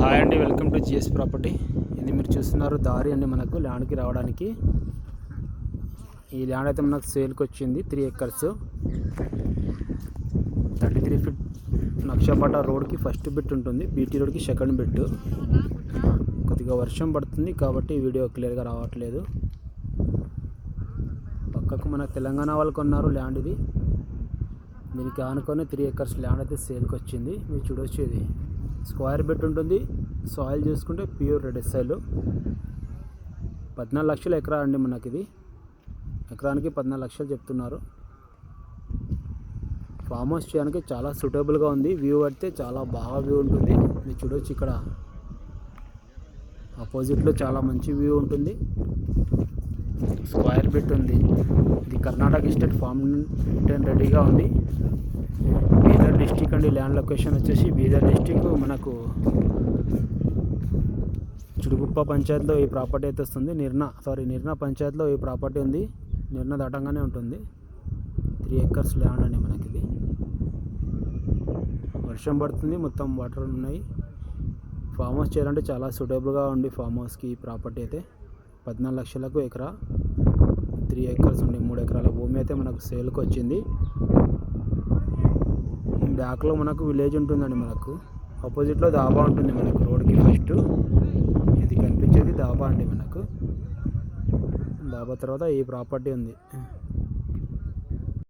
Hi అండి, welcome to GS property. ఇది మీరు చూస్తున్నారు దారి అండి మనకు ల్యాండ్కి రావడానికి. ఈ ల్యాండ్ అయితే మనకు సేల్కి వచ్చింది. 3 acres 33 feet నక్షపట రోడ్కి ఫస్ట్ బిట్ ఉంటుంది, బీటీ రోడ్కి సెకండ్ బిట్. కొద్దిగా వర్షం పడుతుంది కాబట్టి వీడియో క్లియర్గా రావట్లేదు. పక్కకు మన తెలంగాణ వాళ్ళు కొన్నారు ల్యాండ్. ఇది దీనికి ఆనుకొని 3 acres ల్యాండ్ అయితే సేల్కి వచ్చింది. మీరు చూడవచ్చు, ఇది స్క్వేర్ బిట్ ఉంటుంది. సాయిల్ చూసుకుంటే ప్యూర్ రెడ్ సాయిల్. 14 లక్షలు ఎకరా అండి మనకి. ఇది ఎకరానికి 14 లక్షలు చెప్తున్నారు. ఫామ్ హౌస్ చేయడానికి చాలా సూటబుల్గా ఉంది. వ్యూ అయితే చాలా బాగా వ్యూ ఉంటుంది. మీరు చూడవచ్చు, ఇక్కడ ఆపోజిట్లో చాలా మంచి వ్యూ ఉంటుంది. స్క్వేర్ బిట్ ఉంది. ఇది కర్ణాటక స్టేట్ ఫామ్ 10 రెడీగా ఉంది. బీదర్ డిస్టిక్ అండి. ల్యాండ్ లొకేషన్ వచ్చేసి బీదర్ డిస్టిక్. మనకు చుడుగుప్ప పంచాయతీలో ఈ ప్రాపర్టీ అయితే వస్తుంది. నిర్నా పంచాయతీలో ఈ ప్రాపర్టీ ఉంది. నిర్నా దాటంగానే ఉంటుంది. 3 acres ల్యాండ్ అండి మనకి. ఇది వర్షం పడుతుంది, మొత్తం వాటర్ ఉన్నాయి. ఫామ్ హౌస్ చేయాలంటే చాలా సూటబుల్గా ఉంది ఫామ్ హౌస్కి ఈ ప్రాపర్టీ అయితే. 14 లక్షలకు ఎకరా, 3 acres ఉండి 3 ఎకరాల భూమి అయితే మనకు సేల్కి వచ్చింది. బ్యాక్లో మనకు విలేజ్ ఉంటుందండి. మనకు ఆపోజిట్లో దాబా ఉంటుంది. మనకు రోడ్కి ఫస్ట్ ఇది కనిపించేది దాబా అండి. మనకు దాబా తర్వాత ఈ ప్రాపర్టీ ఉంది.